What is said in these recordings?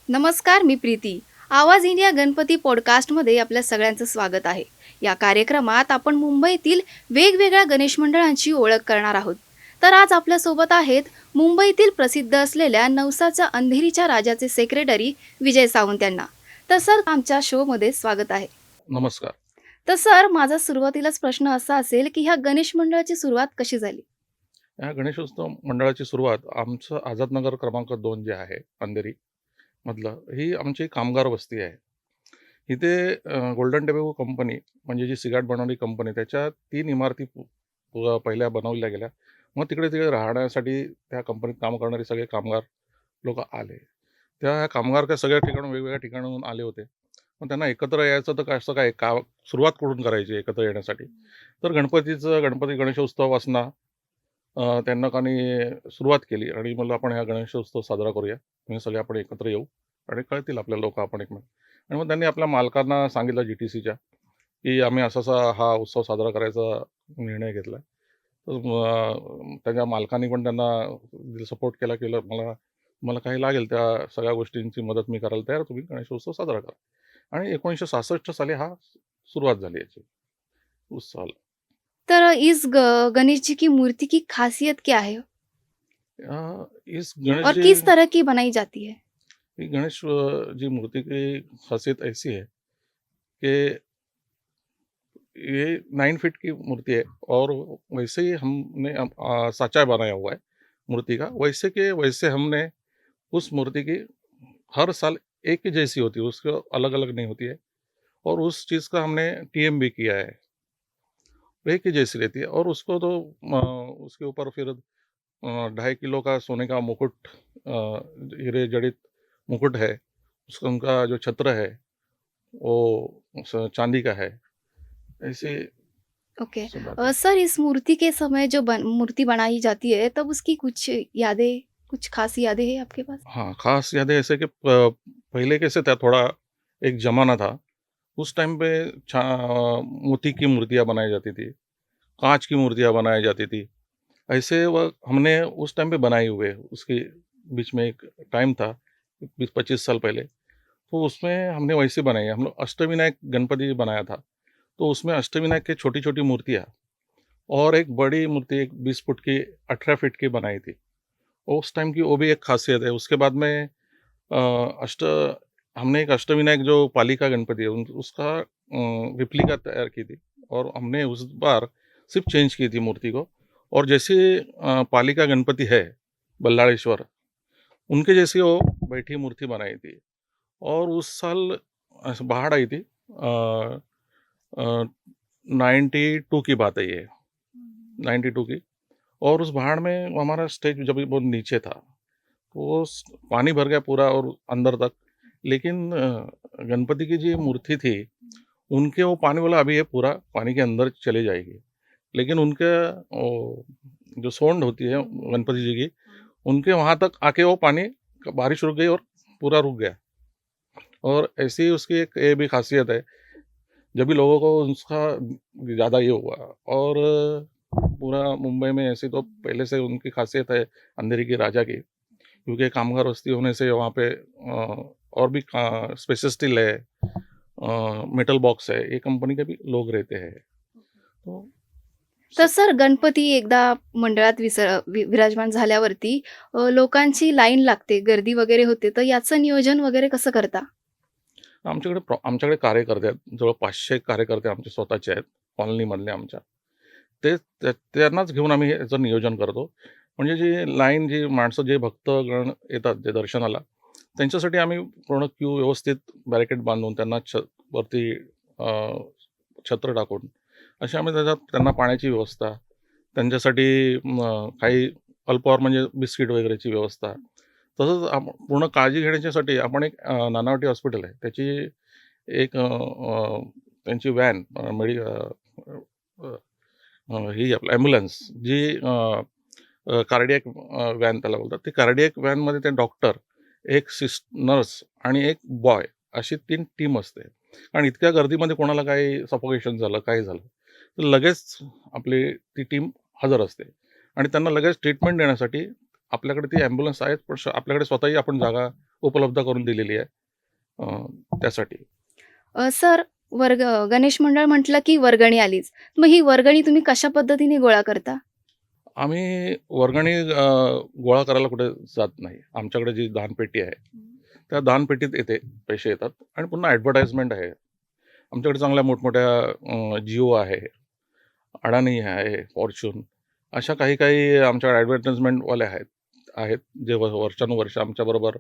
नमस्कार, मी प्रीती. आवाज इंडिया गणपती पॉडकास्टमध्ये आपल्या सगळ्यांचं स्वागत आहे. या कार्यक्रमात आपण मुंबईतील वेगवेगळ्या गणेश मंडळांची ओळख करणार आहोत. तर आज आपल्यासोबत आहेत मुंबईतील प्रसिद्ध असलेल्या नवसाच्या अंधेरीच्या राजाचे सेक्रेटरी विजय सावंत यांना. तर सर, आमच्या शोमध्ये स्वागत आहे. नमस्कार. तर सर, माझा सुरुवातीलाच प्रश्न असा असेल की ह्या गणेश मंडळाची सुरुवात कशी झाली? या गणेशोत्सव मंडळाची सुरुवात आमचं आझादनगर क्रमांक 2 जे आहे अंधेरी मधलं, ही आमची कामगार वस्ती आहे. इथे गोल्डन टेबेको कंपनी म्हणजे जी सिगारेट बनवणारी कंपनी त्याच्या 3 इमारती पहिल्या बनवल्या गेल्या. मग तिकडे तिकडे राहण्यासाठी त्या कंपनीत काम करणारे सगळे कामगार लोकं आले. त्या कामगार त्या सगळ्या ठिकाणून वेगवेगळ्या ठिकाणाहून आले होते. मग त्यांना एकत्र यायचं तर कसं काय सुरुवात कुठून करायची एकत्र येण्यासाठी? तर गणपती गणेशोत्सवापासनं त्यांना कानी सुरुवात केली आणि म्हणलं आपण ह्या गणेशोत्सव साजरा करूया. म्हणजे सगळे आपण एकत्र येऊ आणि कळतील आपल्या लोकं आपण एकमेक आणि मग त्यांनी आपल्या मालकांना सांगितलं जीटीसीच्या, की आम्ही असा-असा हा उत्सव साजरा करायचा निर्णय घेतला. तर त्याच्या मालकांनी पण त्यांना सपोर्ट केला, की मला मला काही लागेल त्या सगळ्या गोष्टींची मदत मी करायला तयार, तुम्ही गणेशोत्सव साजरा करा. आणि 1966 साली हा सुरुवात झाली याची उत्सवाला. तर गणेश जी की मूर्ति की खासियत क्या है इस गणेश और जी किस तरह की बनाई जाती है? ये गणेश जी मूर्ति की खासियत ऐसी है कि ये 9 फीट की मूर्ति है और वैसे ही हमने साँचा बनाया हुआ है मूर्ति का। वैसे के वैसे हमने उस मूर्ति की हर साल एक ही जैसी होती है, उसको अलग-अलग नहीं होती है और उस चीज़ का हमने टीएम भी किया है। एक ही जैसी रहती है और उसको तो उसके ऊपर फिर 2.5 किलो का सोने का मुकुट हीरे जड़ित मुकुट है। उसका उनका जो छत्र है वो चांदी का है। ऐसे ओके। सब बात है। सर, इस मूर्ति के समय जो मूर्ति बनाई जाती है तब उसकी कुछ यादें, कुछ खास यादें हैं आपके पास? हाँ, ख़ास यादें ऐसे कि पहले कैसे था, थोड़ा एक ज़माना था, उस टाइम पे मोती की मूर्तियाँ बनाई जाती थी, काँच की मूर्तियाँ बनाई जाती थी। ऐसे वह हमने उस टाइम पे बनाए हुए, उसके बीच में एक टाइम था, 20-25 साल पहले, तो उसमें हमने वैसे बनाई है। हम लोग अष्टविनायक गणपति बनाया था, तो उसमें अष्टविनायक की छोटी-छोटी मूर्तियाँ और एक बड़ी मूर्ति, एक 20 फुट की, 18 फीट की बनाई थी। उस टाइम की वो भी एक ख़ासियत है। उसके बाद में अ, अष्ट हमने एक अष्टविनायक जो पालिका गणपति है उसका रेप्लिका तैयार की थी और हमने उस बार सिर्फ चेंज की थी मूर्ति को और जैसे पालिका गणपति है बल्लाळेश्वर, उनके जैसी वो बैठी मूर्ति बनाई थी और उस साल बाढ़ आई थी। 92 की बात है ये, 92 की। और उस बाढ़ में हमारा स्टेज जब भी बहुत नीचे था, वो पानी भर गया पूरा और अंदर तक। लेकिन गणपति की जो मूर्ति थी, उनके वो पानी बोला अभी ये पूरा पानी के अंदर चली जाएगी। लेकिन उनके वो जो सोंड होती है गणपति जी की, उनके वहाँ तक आके वो पानी, बारिश रुक गई और पूरा रुक गया। और ऐसी ही उसकी एक ये भी खासियत है, जब भी लोगों को उसका ज़्यादा ये हुआ और पूरा मुंबई में ऐसी तो पहले से उनकी खासियत है अंधेरी के राजा की, क्योंकि कामगार बस्ती होने से वहाँ पे और भी स्पेशल स्टील है, मेटल बॉक्स है, ये कंपनी के भी लोग रहते हैं। तो तर सर, गणपती एकदा मंडळात विराजमान झाल्यावरती लोकांची लाईन लागते, गर्दी वगैरे होते. तर याचं नियोजन वगैरे कसं करता? आमच्याकडे कार्यकर्ते आहेत. जवळ 500 कार्यकर्ते आमचे स्वतःचे आहेत, कॉलनीमधले आमच्या. त्यांनाच घेऊन आम्ही याचं नियोजन करतो. म्हणजे जी लाईन, जी माणसं, जे भक्तगण येतात जे दर्शनाला, त्यांच्यासाठी आम्ही पूर्ण क्यू व्यवस्थित बॅरिकेड बांधून त्यांना वरती अ, छत्र टाकून अशी आम्ही त्याच्यात त्यांना पाण्याची व्यवस्था, त्यांच्यासाठी काही अल्पाहार म्हणजे बिस्किट वगैरेची व्यवस्था. तसंच पूर्ण काळजी घेण्याच्यासाठी आपण एक नानावटी हॉस्पिटल आहे. त्याची एक त्यांची व्हॅन ही आपलं ॲम्ब्युलन्स जी कार्डियक व्हॅन त्याला बोलतात. ती कार्डियक व्हॅनमध्ये ते डॉक्टर, एक नर्स आणि एक बॉय अशी 3 टीम असते. आणि इतक्या गर्दीमध्ये कोणाला काही सफोकेशन झालं, काय झालं, तर लगेच आपली ती टीम हजर असते आणि त्यांना लगेच ट्रीटमेंट देण्यासाठी आपल्याकडे ती ॲम्ब्युलन्स आहेत, पण आपल्याकडे स्वतःही आपण जागा उपलब्ध करून दिलेली आहे त्यासाठी. सर, गणेश मंडळ म्हटलं की वर्गणी आलीच. मग ही वर्गणी तुम्ही कशा पद्धतीने गोळा करता? आम्ही वर्गणी गोळा करायला कुठे जात नाही. आमच्याकडे जी दानपेटी आहे, त्या दानपेटीत पैसे येतात आणि पुन्हा ॲडव्हर्टाइजमेंट आहे. आमच्याकडे चांगल्या मोठमोठ्या जिओ आहे, अडाणी आहे, फॉर्च्यून अशा काही आमच्याकडे ॲडव्हर्टाइजमेंटवाले आहेत आहेत, जे वर्षानुवर्ष आमच्याबरोबर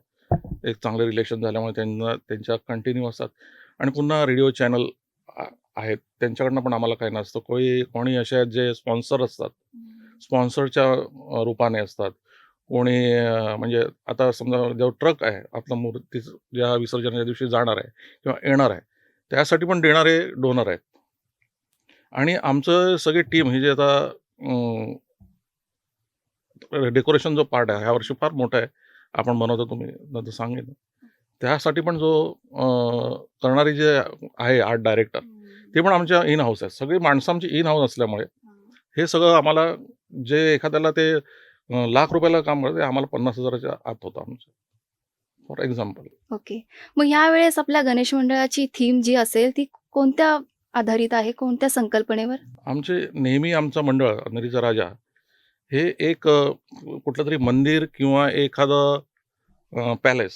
एक चांगलं रिलेशन झाल्यामुळे त्यांना त्यांच्या कंटिन्यू असतात आणि पुन्हा रेडिओ चॅनल आहेत, त्यांच्याकडनं पण आम्हाला काही नसतं. कोणी असे आहेत जे स्पॉन्सर असतात. स्पॉन्सरच्या रूपाने असतात. कोणी म्हणजे आता समजा जो ट्रक आहे, आपला मूर्ती ज्या विसर्जनाच्या दिवशी जाणार आहे किंवा येणार आहे, त्यासाठी पण देणारे डोनर आहेत. आणि आमचं सगळी टीम ही जी आता डेकोरेशन जो पार्ट आहे, ह्या वर्षी फार मोठा आहे. आपण बनवतो तुम्ही नंतर सांगेन. त्यासाठी पण जो करणारी जे आहे आर्ट डायरेक्टर, ते पण आमच्या इन हाऊस आहेत. सगळी माणसं आमची इन हाऊस असल्यामुळे हे सगळं आम्हाला जे एखाद्याला ते लाख रुपयाला काम करतं, ते आम्हाला 50,000च्या आत होतं आमचं. For example. ओके. मग यावेळेस आपल्या गणेश मंडळाची थीम जी असेल ती कोणत्या आधारित आहे? कोणत्या संकल्पनेवर? नेहमी आमचं मंडळ अंधेरीचा राजा हे एक कुठलंतरी मंदिर किंवा एखादं पॅलेस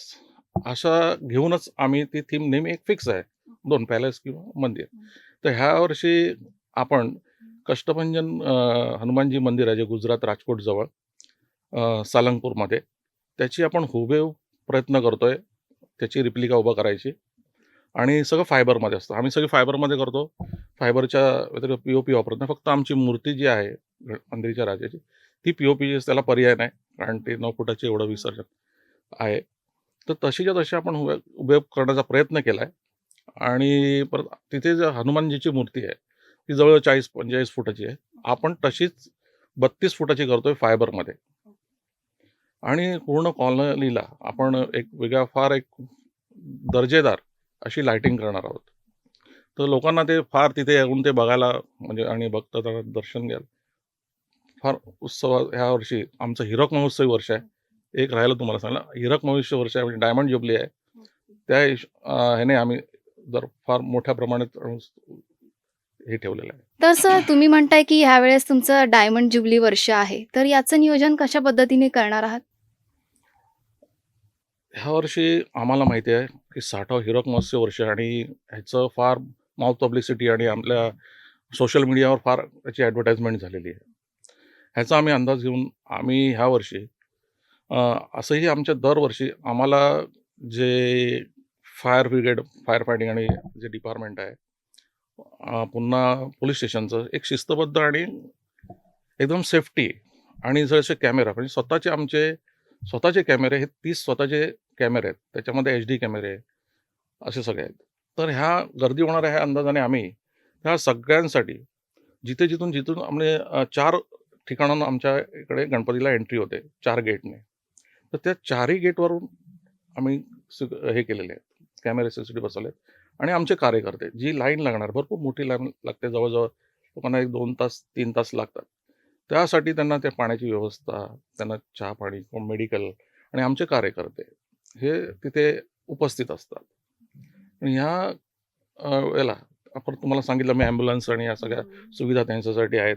असा घेऊनच आम्ही ती थीम नेहमी एक फिक्स आहे. 2 पॅलेस किंवा मंदिर. तर ह्या वर्षी आपण कष्टभंजन हनुमानजी मंदिर आहे, जे गुजरात राजकोटजवळ सालंगपूरमध्ये. त्याची आपण हुबेहूब प्रयत्न करतोय, त्याची रिप्लिका उभा करायची आणि सगळं फायबरमध्ये असतं. आम्ही सगळी फायबरमध्ये करतो. फायबरच्या व्यतिरिक्त पी-ओ-पी वापरत नाही. फक्त आमची मूर्ती जी आहे अंधेरीच्या राजाची, ती पी-ओ-पी, त्याला पर्याय नाही. कारण ते 9 फुटाचे एवढं विसर्जन आहे. तर तशीच्या तशी आपण उभे करण्याचा प्रयत्न केला आहे आणि परत तिथे जे हनुमानजीची मूर्ती आहे, ती जवळ 40-45 फुटाची आहे. आपण तशीच 32 फुटाची करतोय फायबरमध्ये आणि पूर्ण कॉलनीला आपण एक वेगळा फार एक दर्जेदार अशी लाइटिंग करणार आहोत. तर लोकांना ते फार तिथे येऊन ते बघायला म्हणजे आणि बघता दर्शन घ्यायला फार उत्सव ह्या वर्षी आमचं हिरक महोत्सवी वर्ष आहे. एक राहिलं तुम्हाला सांगायला, हिरक महोत्सवी वर्ष आहे म्हणजे डायमंड जुबली आहे. त्या ह्याने आम्ही जर फार मोठ्या प्रमाणात हे ठेवलेलं आहे. तर सर, तुम्ही म्हणताय की ह्यावेळेस तुमचं डायमंड जुबली वर्ष आहे. तर याचं नियोजन कशा पद्धतीने करणार आहात? ह्या वर्षी आम्हाला माहिती आहे की 60वा हिरक महोत्सव वर्ष आहे आणि ह्याचं फार माउथ पब्लिसिटी आणि आपल्या सोशल मीडियावर फार त्याची ॲडव्हर्टाइजमेंट झालेली आहे. ह्याचा आम्ही अंदाज घेऊन आम्ही ह्या वर्षी असंही आमच्या दरवर्षी आम्हाला जे फायर ब्रिगेड, फायर फायटिंग आणि जे डिपार्टमेंट आहे, पुन्हा पोलीस स्टेशनचं एक शिस्तबद्ध आणि एकदम सेफ्टी आणि जसे कॅमेरा म्हणजे स्वतःचे कॅमेरे हे 30 स्वतःचे कॅमेरे आहेत. त्याच्यामध्ये HD कॅमेरे असे सगळे आहेत. तर ह्या गर्दी होणाऱ्या ह्या अंदाजाने आम्ही ह्या सगळ्यांसाठी जिथून आम्ही 4 ठिकाणांना आमच्या इकडे गणपतीला एंट्री होते 4 गेटने. तर त्या 4ही गेटवरून आम्ही हे केलेले आहेत. कॅमेरे CCTV बसवले आहेत आणि आमचे कार्यकर्ते जी लाईन लागणार भरपूर मोठी लाईन लागते. जवळ लोकांना 1 2 तास 3 तास लागतात. त्यासाठी त्यांना त्या पाण्याची व्यवस्था, त्यांना चहा-पाणी किंवा मेडिकल आणि आमचे कार्यकर्ते हे तिथे उपस्थित असतात. आणि ह्या वेळेला आपण तुम्हाला सांगितलं मी ॲम्ब्युलन्स आणि या सगळ्या सुविधा त्यांच्यासाठी आहेत.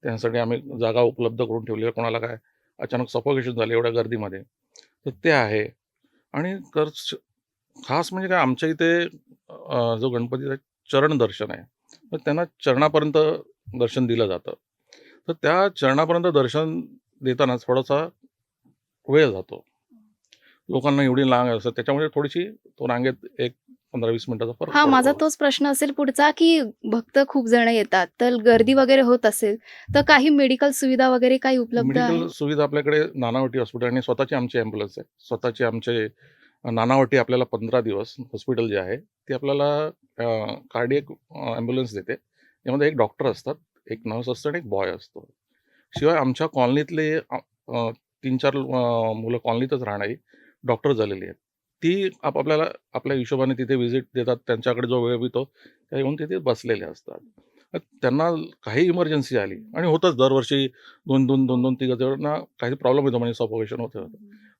त्यांच्यासाठी आम्ही जागा उपलब्ध करून ठेवली आहे. कोणाला काय अचानक सफोकेशन झालं एवढ्या गर्दीमध्ये, तर ते आहे. आणि खास म्हणजे काय आमच्या इथे जो गणपतीचा चरण दर्शन आहे, तर त्यांना चरणापर्यंत दर्शन दिलं जातं. तर त्या चरणापर्यंत दर्शन देताना थोडासा वेळ जातो. लोकांना एवढी लांब असतात त्याच्यामुळे थोडीशी तो रांगेत एक 15-20 मिनिटाचा फरक हां, माझा पडतो. तोच प्रश्न असेल पुढचा, की भक्त खूप जण येतात, तर गर्दी वगैरे होत असेल, तर काही मेडिकल सुविधा वगैरे काही उपलब्ध आहे? मेडिकल सुविधा आपल्याकडे नानावटी हॉस्पिटल आणि स्वतःची आमची ॲम्ब्युलन्स आहे. स्वतःची आमचे नानावटी आपल्याला 15 दिवस हॉस्पिटल जे आहे, ते आपल्याला कार्डियक ॲम्ब्युलन्स देते. त्यामध्ये एक डॉक्टर असतात, एक नर्स असते आणि एक बॉय असतो. शिवाय आमच्या कॉलनीतले 3-4 मुलं कॉलनीतच राहणारी डॉक्टर झालेली आहेत. ती आपल्याला आपल्या हिशोबाने तिथे व्हिजिट देतात. त्यांच्याकडे जो वेळ मिळतो, त्या येऊन तिथे बसलेले असतात. तर त्यांना काही इमर्जन्सी आली आणि होतंच दरवर्षी 2-2, 2-2, तिघं जणांना काही प्रॉब्लेम येतो म्हणजे सफोकेशन होतं.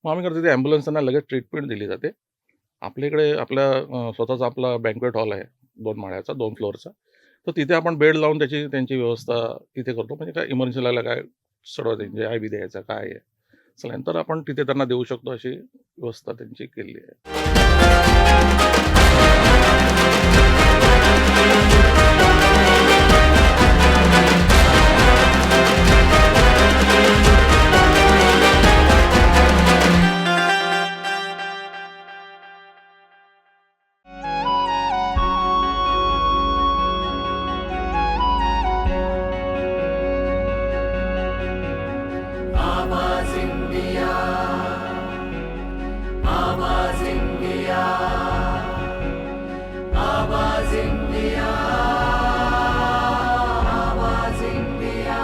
मग आम्ही करतो, तिथे ॲम्ब्युलन्स त्यांना लगेच ट्रीटमेंट दिली जाते. आपल्या इकडे स्वतःचा आपला बँक्वेट हॉल आहे 2 माळ्याचा, 2 फ्लोअरचा. तर तिथे आपण बेड लावून त्यांची व्यवस्था तिथे करतो. म्हणजे काय इमर्जन्सी लागलं, काय सर्व त्यांचे आय-बी द्यायचं, काय आहे, सलाईन, तर आपण तिथे त्यांना देऊ शकतो, अशी व्यवस्था त्यांची केलेली आहे. आवाज इंडिया, आवाज इंडिया, आवाज इंडिया, आवाज इंडिया,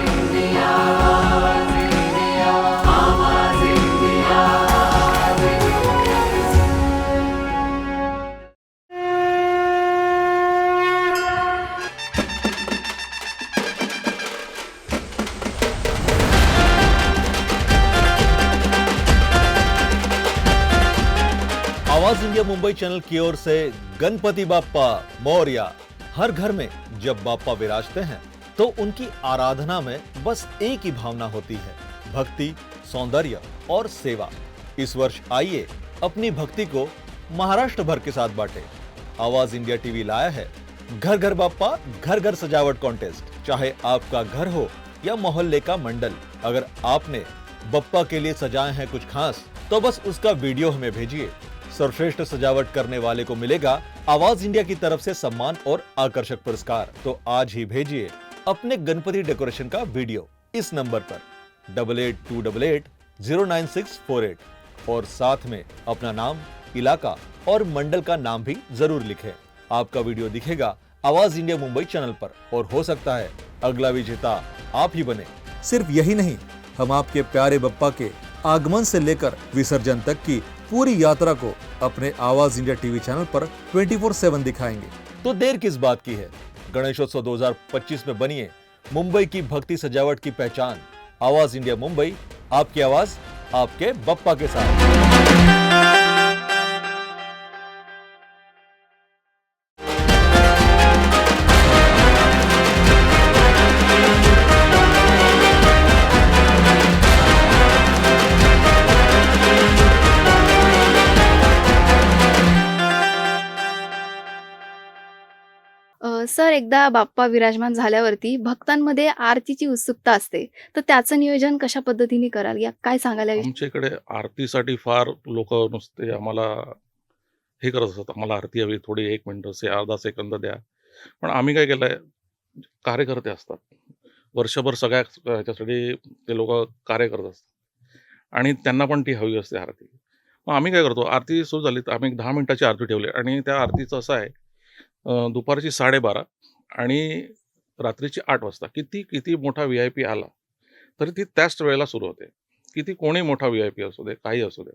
इंडिया, आवाज इंडिया, आवाज इंडिया, आवाज इंडिया मुंबई चैनल की ओर से गणपति बाप्पा मोरया। हर घर में जब बाप्पा विराजते हैं तो उनकी आराधना में बस एक ही भावना होती है, भक्ति, सौंदर्य और सेवा। इस वर्ष आइए अपनी भक्ति को महाराष्ट्र भर के साथ बांटे। आवाज इंडिया टीवी लाया है घर घर बाप्पा घर घर सजावट कॉन्टेस्ट। चाहे आपका घर हो या मोहल्ले का मंडल, अगर आपने बप्पा के लिए सजाए हैं कुछ खास तो बस उसका वीडियो हमें भेजिए। सर्वश्रेष्ठ सजावट करने वाले को मिलेगा आवाज इंडिया की तरफ से सम्मान और आकर्षक पुरस्कार। तो आज ही भेजिए अपने गणपति डेकोरेशन का वीडियो इस नंबर पर 8828809648 और साथ में अपना नाम, इलाका और मंडल का नाम भी जरूर लिखें। आपका वीडियो दिखेगा आवाज इंडिया मुंबई चैनल पर और हो सकता है अगला विजेता आप ही बने। सिर्फ यही नहीं, हम आपके प्यारे बप्पा के आगमन से लेकर विसर्जन तक की पूरी यात्रा को अपने आवाज इंडिया टीवी चैनल पर 24/7 दिखाएंगे। तो देर किस बात की है, गणेशोत्सव 2025 में बनिए मुंबई की भक्ति सजावट की पहचान। आवाज इंडिया मुंबई, आपकी आवाज आपके बप्पा के साथ। सर, एकदा बाप्पा विराजमान झाल्यावरती भक्तांमध्ये आरतीची उत्सुकता असते. तर त्याचं नियोजन कशा पद्धतीने कराल, या काय सांगायला हवी? आमच्या इकडे आरतीसाठी फार लोकं नुसते आम्हाला हे करत असतात, आम्हाला आरती हवी, थोडी 1 मिनिटं अर्धा सेकंद द्या. पण आम्ही काय केलंय, कार्यकर्ते असतात. वर्षभर सगळ्या ह्याच्यासाठी ते लोकं कार्य करत असतात आणि त्यांना पण ती हवी असते आरती. मग आम्ही काय करतो, आरती सुरू झाली तर आम्ही एक 10 मिनिटाची आरती ठेवली आणि त्या आरतीचं असं आहे, दुपारची 12:30 आणि रात्रीची 8 वाजता किती मोठा व्ही-आय-पी आला, तरी ती त्याच वेळेला सुरू होते. किती कोणी मोठा व्ही-आय-पी असू दे, काही असू दे.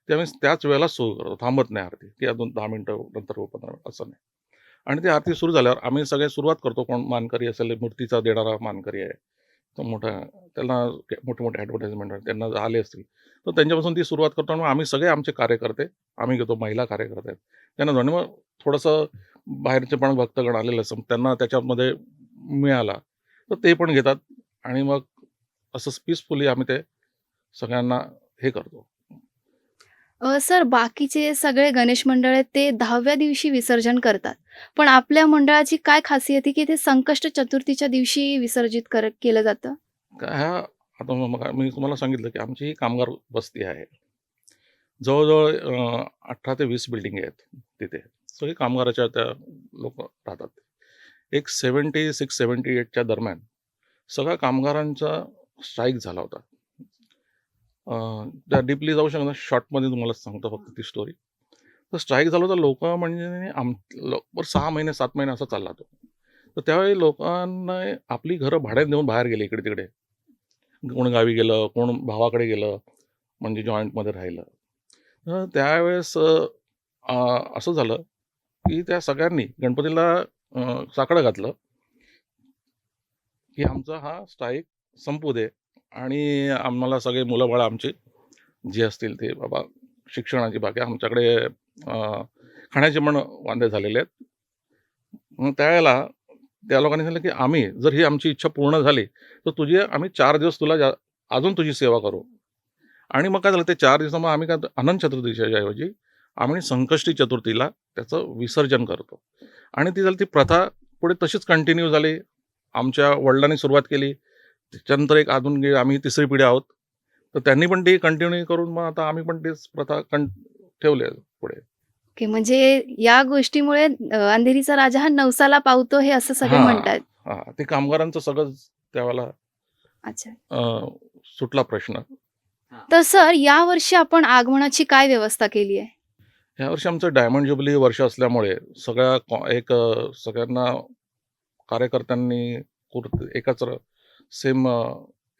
ते आम्ही त्याच वेळेला सुरू करतो, थांबत नाही आरती, की अजून 10 मिनिटं नंतर 15 मिनिटं असं नाही. आणि ती आरती सुरू झाल्यावर आम्ही सगळे सुरुवात करतो. कोण मानकरी असेल, मूर्तीचा देणारा मानकरी आहे, तो मोठा, त्याला मोठे-मोठे ॲडव्हर्टाइजमेंट त्यांना आले असतील, तर त्यांच्यापासून ती सुरुवात करतो. आणि मग आम्ही सगळे आमचे कार्यकर्ते आम्ही घेतो, महिला कार्यकर्ते आहेत त्यांना जाऊन, मग थोडंसं बाहेरचे पण भक्तगण आलेले असतात, त्यांना त्याच्यामध्ये मिळाला तर ते पण घेतात आणि मग असं पीसफुली आम्ही ते सगळ्यांना हे करतो. सर, बाकीचे सगळे गणेश मंडळ आहेत ते 10व्या दिवशी विसर्जन करतात. पण आपल्या मंडळाची काय खासियत आहे, की ते संकष्ट चतुर्थीच्या दिवशी विसर्जित केलं जातं? ह्या आता मग मी तुम्हाला सांगितलं, की आमची ही कामगार वस्ती आहे. जवळ-जवळ 18 ते 20 बिल्डिंग आहेत तिथे. सगळे कामगाराच्या त्या लोकं राहतात. एक 76-78च्या दरम्यान सगळ्या कामगारांचा स्ट्राईक झाला होता. त्या डीपली जाऊ शकत नाही, शॉर्टमध्ये तुम्हाला सांगतो फक्त ती स्टोरी. तर स्ट्राईक झालं होतं, लोकं म्हणजे 6 महिने 7 महिने असा चालला तो. तर त्यावेळी लोकांना आपली घरं भाड्याने देऊन बाहेर गेले इकडे-तिकडे. कोण गावी गेलं, कोण भावाकडे गेलं, म्हणजे जॉइंटमध्ये राहिलं. तर त्यावेळेस असं झालं, की त्या सगळ्यांनी गणपतीला साकडं घातलं, की आमचा हा स्ट्राईक संपू दे आणि आम्हाला सगळे मुलं-बाळं आमची जे असतील ते बाबा शिक्षणाची बाकी आमच्याकडे खाण्याचे पण वांदे झालेले आहेत. मग त्यावेळेला त्या लोकांनी सांगितलं, की आम्ही जर ही आमची इच्छा पूर्ण झाली, तर आम्ही 4 दिवस तुला अजून तुझी सेवा करू. आणि मग काय झालं ते 4 दिवसामग आम्ही काय अनंत चतुर्दशीच्या ऐवजी आम्ही संकष्टी चतुर्थीला त्याचं विसर्जन करतो. आणि ती झाली ती प्रथा पुढे तशीच कंटिन्यू झाली. आमच्या वडिलांनी सुरुवात केली. त्याच्यानंतर एक अजून आम्ही तिसरी पिढी आहोत. तर त्यांनी पण ती कंटिन्यू करून मग आता आम्ही पण तीच प्रथा ठेवली आहे पुढे. ओके. म्हणजे या गोष्टीमुळे अंधेरीचा राजा हा नवसाला पावतो हे असं सगळे हां, म्हणतात. हां. ते कामगारांचं सगळंच त्यावेळेला अच्छा. सुटला प्रश्न. तर सर यावर्षी आपण आगमनाची काय व्यवस्था केली आहे? यावर्षी आमचं डायमंड ज्युबिली वर्ष असल्यामुळे सगळ्यांना कार्यकर्त्यांनी एकाच सेम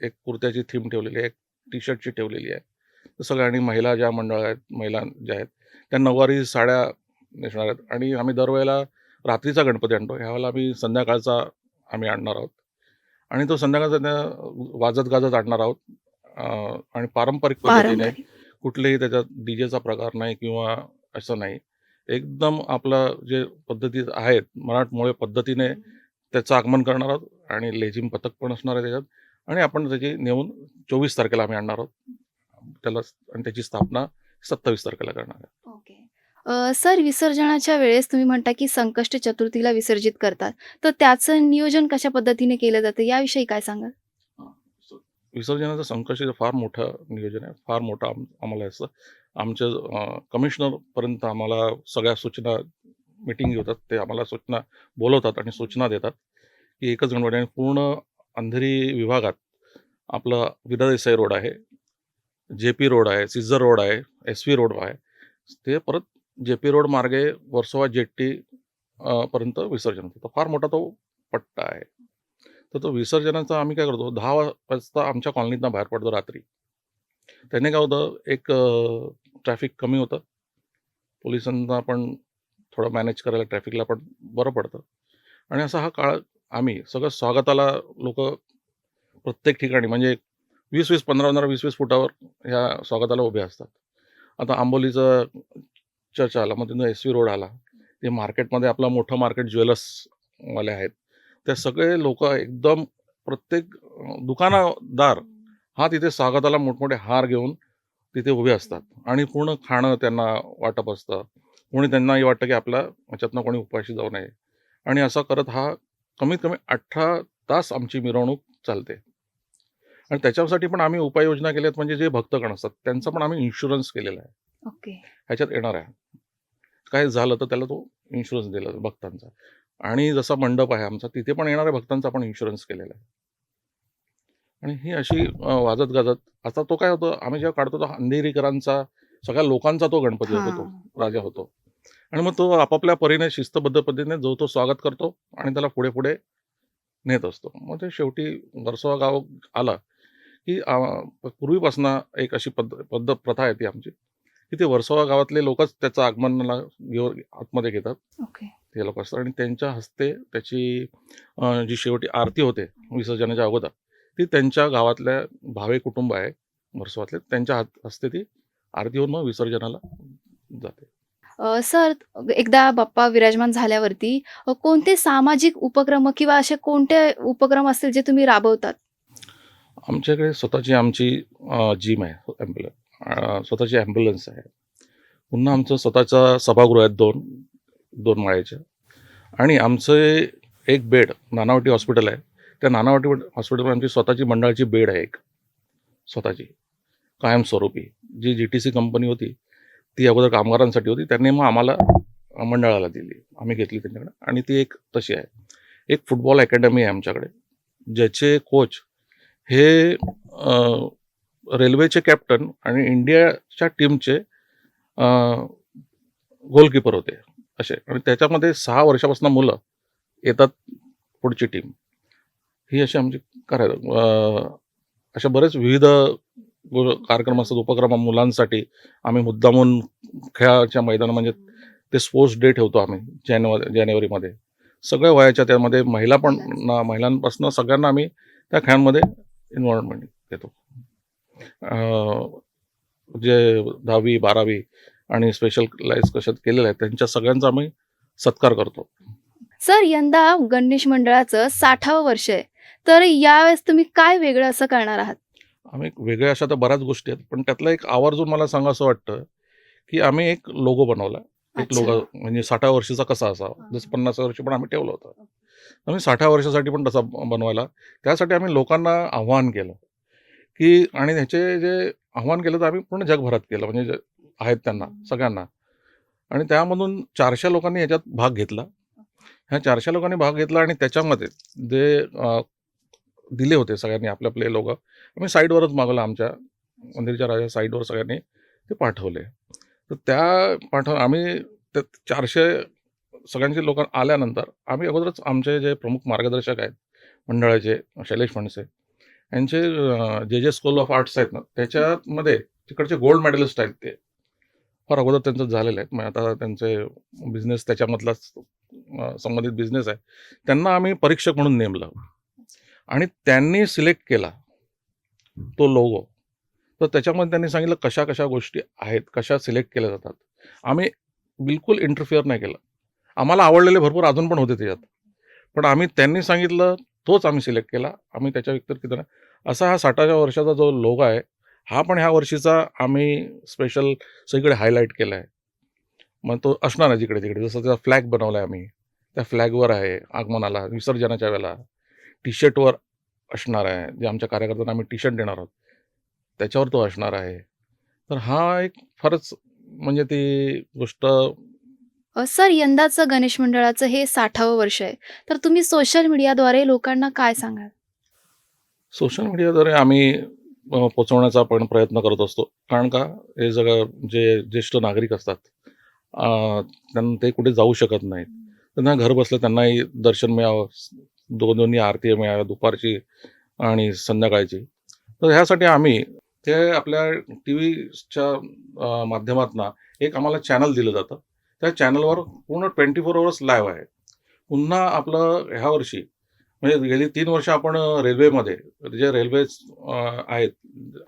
एक कुर्त्याची थीम ठेवलेली आहे, एक टी-शर्टची ठेवलेली आहे. तर सगळ्यांनी महिला ज्या मंडळ आहेत, महिला ज्या आहेत, त्या नऊवारी साड्या नेसणार आहेत आणि आम्ही दरवेळेला रात्रीचा गणपती आणतो. ह्यावेळेला आम्ही संध्याकाळचा आणणार आहोत आणि तो संध्याकाळचा वाजत-गाजत आणणार आहोत आणि पारंपरिक पद्धतीने पारंपरिक. कुठलेही त्याच्यात डीजेचा प्रकार नाही किंवा असं नाही. एकदम आपलं जे पद्धती आहेत, मराठमोळे पद्धतीने त्याचं आगमन करणार आहोत आणि लेझिम पथक पण असणार आहे त्याच्यात आणि आपण त्याची नेऊन 24 तारखेला आम्ही आणणार आहोत. आणि त्याची स्थापना 27 तारखेला करणार आहे. ओके. सर विसर्जनाच्या वेळेस तुम्ही म्हणता की संकष्ट चतुर्थीला विसर्जित करतात. तर त्याचं नियोजन कशा पद्धतीने केलं जातं याविषयी काय सांगाल? विसर्जनाचं संकष्टीचं फार मोठं नियोजन आहे. फार मोठं आम्हाला असं आमच्या कमिशनरपर्यंत आम्हाला सगळ्या सूचना मीटिंग घेतात. ते आम्हाला सूचना बोलवतात आणि सूचना देतात, की एकच गणपती आणि पूर्ण अंधेरी विभागात आपला विदा देसाई रोड आहे, जे-पी रोड आहे, सिझर रोड आहे, एस-व्ही रोड आहे. ते परत जे-पी रोड मार्गे वर्सोवा जेट्टी पर्यंत विसर्जन होतं. फार मोठा तो पट्टा आहे. तर तो विसर्जनाचा आम्ही काय करतो 10 वाजता आमच्या कॉलनीतनं बाहेर पडतो रात्री. त्याने काय होतं एक ट्रॅफिक कमी होतं. पोलिसांना पण थोडं मॅनेज करायला ट्रॅफिकला पण बरं पडतं आणि असा हा काळ आम्ही सगळं स्वागताला लोकं प्रत्येक ठिकाणी म्हणजे 20-20, 15-15, 20-20 फुटावर ह्या स्वागताला उभे असतात. आता आंबोलीचं चर्च आला, मग तिथून एस-व्ही रोड आला. ते मार्केटमध्ये आपलं मोठं मार्केट ज्वेलर्सवाले आहेत. ते सगळे लोकं एकदम प्रत्येक दुकानदार हा तिथे स्वागताला मोठमोठे हार घेऊन तिथे उभे असतात आणि पूर्ण खाणं त्यांना वाटप असतं. कोणी त्यांनाही वाटतं की आपल्या ह्याच्यातनं कोणी उपाशी जाऊ नये आणि असं करत हा कमीत कमी 18 तास आमची मिरवणूक चालते. आणि त्याच्यासाठी पण आम्ही उपाययोजना केल्यात म्हणजे जे भक्तगण असतात त्यांचा पण आम्ही इन्शुरन्स केलेला आहे. ओके. ह्याच्यात येणार आहे. काय झालं तर त्याला तो इन्शुरन्स दिला भक्तांचा आणि जसा मंडप आहे आमचा तिथे पण येणाऱ्या भक्तांचा आपण इन्शुरन्स केलेला आहे. आणि ही अशी वाजत गाजत आता तो काय होतं आम्ही जेव्हा काढतो तो अंधेरीकरांचा सगळ्या लोकांचा तो गणपती होतो, तो हां. राजा होतो आणि मग तो आपापल्या परीने शिस्तबद्ध पद्धतीने जो तो स्वागत करतो आणि त्याला पुढे पुढे नेत असतो. मग ते शेवटी वर्सोवा गाव आला की पूर्वीपासून एक अशी प्रथा आहे ती आमची की ते वर्सोवा गावातले लोकच त्याचं आगमनाला घेऊन आतमध्ये घेतात. ओके. ते लोक असतात आणि त्यांच्या हस्ते त्याची जी शेवटी आरती होते विसर्जनाच्या अगोदर ती त्यांच्या गावातल्या भावे कुटुंब आहे वर्सोवातले त्यांच्या हस्ते ती आरती होऊन मग विसर्जनाला जाते. सर एकदा बाप्पा विराजमान झाल्यावरती कोणते सामाजिक उपक्रम किंवा असे कोणते उपक्रम असतील जे तुम्ही राबवतात? आमच्याकडे स्वतःची आमची जिम आहे, स्वतःची ॲम्ब्युलन्स आहे. पुन्हा आमचं स्वतःचं सभागृह आहेत 2 माळ्याच्या आणि आमचं एक बेड नानावटी हॉस्पिटल आहे. त्या नानावटी हॉस्पिटलमध्ये आमची स्वतःची मंडळाची बेड आहे एक स्वतःची कायमस्वरूपी. जी GTC कंपनी होती ती अगोदर कामगारांसाठी होती. त्यांनी मग आम्हाला मंडळाला दिली. आम्ही घेतली त्यांच्याकडे आणि ती एक तशी आहे. एक फुटबॉल अकॅडमी आहे आमच्याकडे ज्याचे कोच हे रेल्वेचे कॅप्टन आणि इंडियाच्या टीमचे गोलकीपर होते असे आणि त्याच्यामध्ये 6 वर्षापासून मुलं येतात पुढची टीम. ही अशी आमची अशा बरेच विविध कार्यक्रम असतात उपक्रम मुलांसाठी. आम्ही मुद्दामून खेळाच्या मैदान म्हणजे ते स्पोर्ट्स डे ठेवतो आम्ही जानेवारीमध्ये. सगळ्या वयाच्या त्यामध्ये महिलांपासून सगळ्यांना आम्ही त्या खेळांमध्ये इन्व्हॉल्वमेंट देतो. जे 10वी 12वी आणि स्पेशलाइज कशात केलेलं आहे त्यांच्या सगळ्यांचा आम्ही सत्कार करतो. सर, यंदा गणेश मंडळाचं 60वं वर्ष आहे. तर यावेळेस तुम्ही काय वेगळं असं करणार आहात? आम्ही वेगळ्या अशा तर बऱ्याच गोष्टी आहेत, पण त्यातला एक आवर्जून मला सांगावसं वाटतं, की आम्ही एक लोगो बनवला. एक अच्छा. लोगो म्हणजे 60व्या वर्षीचा कसा असावा, जसं 50व्या वर्षी पण आम्ही ठेवलं होतं. आम्ही 60व्या वर्षासाठी पण तसा बनवायला. त्यासाठी आम्ही लोकांना आव्हान केलं, की आणि ह्याचे जे आव्हान केलं तर आम्ही पूर्ण जगभरात केलं, म्हणजे जे आहेत त्यांना सगळ्यांना. आणि त्यामधून 400 लोकांनी ह्याच्यात भाग घेतला. ह्या 400 लोकांनी भाग घेतला आणि त्याच्यामध्ये जे दिले होते सगळ्यांनी आपले लोगो आम्ही साईटवरच मागवलं. आमच्या मंदिरच्या राजा साईटवर सगळ्यांनी ते पाठवले. तर त्या आम्ही त्या 400 सगळ्यांची लोक आल्यानंतर आम्ही अगोदरच आमचे जे प्रमुख मार्गदर्शक आहेत मंडळाचे, शैलेश फणसे यांचे जे स्कूल ऑफ आर्ट्स आहेत ना, त्याच्यामध्ये तिकडचे गोल्ड मेडलिस्ट आहेत. ते फार अगोदर त्यांचं झालेलं आहे. मग आता त्यांचे बिझनेस त्याच्यामधलाच संबंधित बिझनेस आहे. त्यांना आम्ही परीक्षक म्हणून नेमलं आणि त्यांनी सिलेक्ट केला तो लोगो. तर त्याच्यामध्ये त्यांनी सांगितलं कशा गोष्टी आहेत, कशा सिलेक्ट केल्या जातात. आम्ही बिलकुल इंटरफिअर नाही केलं. आम्हाला आवडलेले भरपूर अजून पण होते त्याच्यात. पण त्यांनी सांगितलं तोच आम्ही सिलेक्ट केला. आम्ही त्याच्या व्यतिरिक्त नाही. असा हा 60व्या वर्षाचा जो लोगो आहे, हा पण ह्या वर्षीचा आम्ही स्पेशल सगळीकडे हायलाईट केला आहे. मग तो असणार आहे जिकडे-तिकडे. जसं त्याचा फ्लॅग बनवला आहे आम्ही. त्या फ्लॅगवर आहे आगमनाला, विसर्जनाच्या वेळेला. टी-शर्टवर असणार आहे. जे आमच्या कार्यकर्त्यांना आम्ही टी-शर्ट देणार आहोत, त्याच्यावर तो असणार आहे. तर हा एक फारच म्हणजे ती गोष्ट सर, यंदाचं गणेश मंडळाचं हे 60वं वर्ष आहे. तर तुम्ही सोशल मीडियाद्वारे लोकांना काय सांगाल? सोशल मीडियाद्वारे आम्ही पोहोचवण्याचा आपण प्रयत्न करत असतो. कारण का हे सगळं जे ज्येष्ठ नागरिक असतात, त्यांना ते कुठे जाऊ शकत नाहीत. त्यांना घर बसल्या त्यांनाही दर्शन मिळावं, दोन्ही आरती मिळाव्या, दुपारची आणि संध्याकाळची. तर ह्यासाठी आम्ही ते आपल्या टी व्हीच्या माध्यमातून एक आम्हाला चॅनल दिलं जातं. त्या चॅनलवर पूर्ण 24 अवर्स लाईव्ह आहे. पुन्हा आपलं ह्या वर्षी म्हणजे गेली 3 वर्ष आपण रेल्वेमध्ये जे रेल्वेज आहेत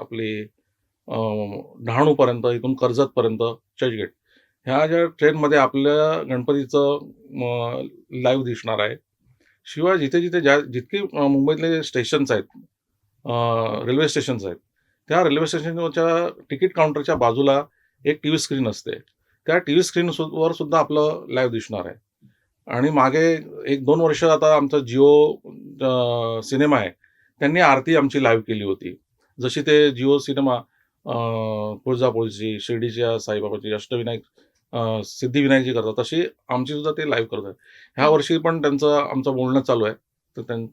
आपली डहाणूपर्यंत, इथून कर्जतपर्यंत, चर्चगेट ह्या ज्या ट्रेनमध्ये आपल्या गणपतीचं लाईव्ह दिसणार आहे. शिवाय जिथे-जिथे जितके मुंबईतले स्टेशन्स आहेत, रेल्वे स्टेशन्स आहेत, त्या रेल्वे स्टेशनवरच्या तिकीट काउंटरच्या बाजूला एक टीव्ही स्क्रीन असते. त्या टीव्ही स्क्रीनवर सुद्धा आपलं लाईव्ह दिसणार आहे. आणि मागे 1-2 वर्ष आता आमचा जिओ सिनेमा आहे, त्यांनी आरती आमची लाईव्ह केली होती. जशी ते जिओ सिनेमा तुळजापूरची, शिर्डीच्या साईबाबाची, अष्टविनायक सिद्धिविनायकची करतात, तशी आमची सुद्धा ते लाईव्ह करतात. ह्या वर्षी पण आमचं बोलणं चालू आहे. तर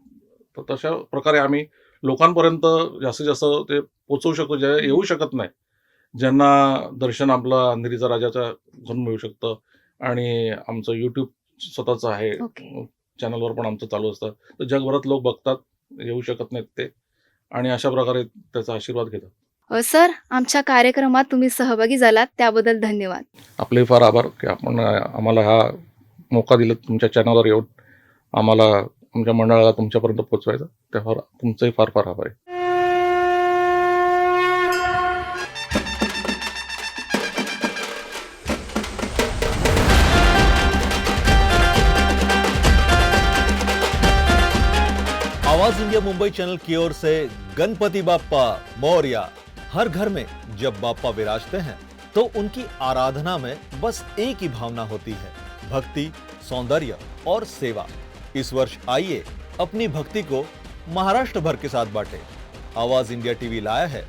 तशा प्रकारे आम्ही लोकांपर्यंत जास्तीत जास्त ते पोहोचवू शकतो, जे येऊ शकत नाही. ज्यांना दर्शन आपलं अंधेरीचा राजाच्या घरून मिळू शकतं. आणि आमचं यूट्यूब स्वतःचं आहे, ओके. चॅनलवर पण आमचं चालू असतं. तर जगभरात लोक बघतात, येऊ शकत नाहीत ते आणि अशा प्रकारे त्याचा आशीर्वाद घेतात. सर, आमच्या कार्यक्रमात तुम्ही सहभागी झालात त्याबद्दल धन्यवाद. आपले फार आभार की आपण आम्हाला हा मौका दिला तुमच्या चॅनलवर येऊन आम्हाला आमच्या मंडळाला तुमच्यापर्यंत पोहोचवायचा. त्यावर तुमचंही फार फार आभार आहे. आवाज इंडिया मुंबई चैनल की ओर से गणपति बाप्पा मोरया। हर घर में जब बाप्पा विराजते हैं तो उनकी आराधना में बस एक ही भावना होती है, भक्ति, सौंदर्य और सेवा। इस वर्ष आइए अपनी भक्ति को महाराष्ट्र भर के साथ बांटे। आवाज इंडिया टीवी लाया है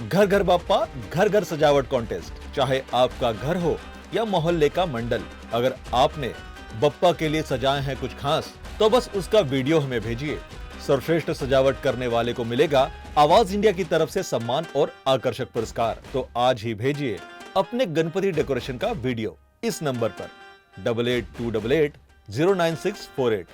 घर घर बाप्पा घर घर सजावट कॉन्टेस्ट। चाहे आपका घर हो या मोहल्ले का मंडल, अगर आपने बप्पा के लिए सजाए हैं कुछ खास तो बस उसका वीडियो हमें भेजिए। सर्वश्रेष्ठ सजावट करने वाले को मिलेगा आवाज इंडिया की तरफ से सम्मान और आकर्षक पुरस्कार। तो आज ही भेजिए अपने गणपति डेकोरेशन का वीडियो इस नंबर पर 8828809648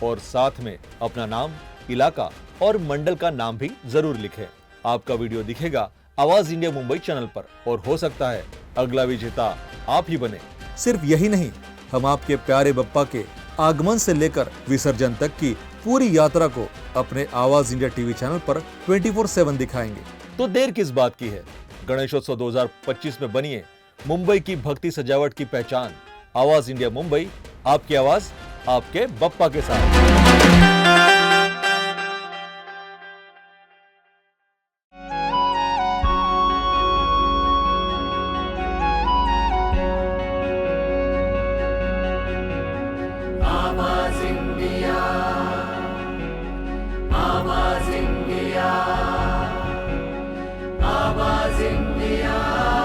और साथ में अपना नाम, इलाका और मंडल का नाम भी जरूर लिखें। आपका वीडियो दिखेगा आवाज इंडिया मुंबई चैनल पर और हो सकता है अगला विजेता आप ही बने। सिर्फ यही नहीं, हम आपके प्यारे बप्पा के आगमन से लेकर विसर्जन तक की पूरी यात्रा को अपने आवाज इंडिया टीवी चैनल पर 24/7 दिखाएंगे। तो देर किस बात की है, गणेशोत्सव 2025 में बनिए मुंबई की भक्ति सजावट की पहचान। आवाज इंडिया मुंबई, आपकी आवाज आपके बप्पा के साथ। आवाज इंडिया, आवाज इंडिया, आवाज इंडिया.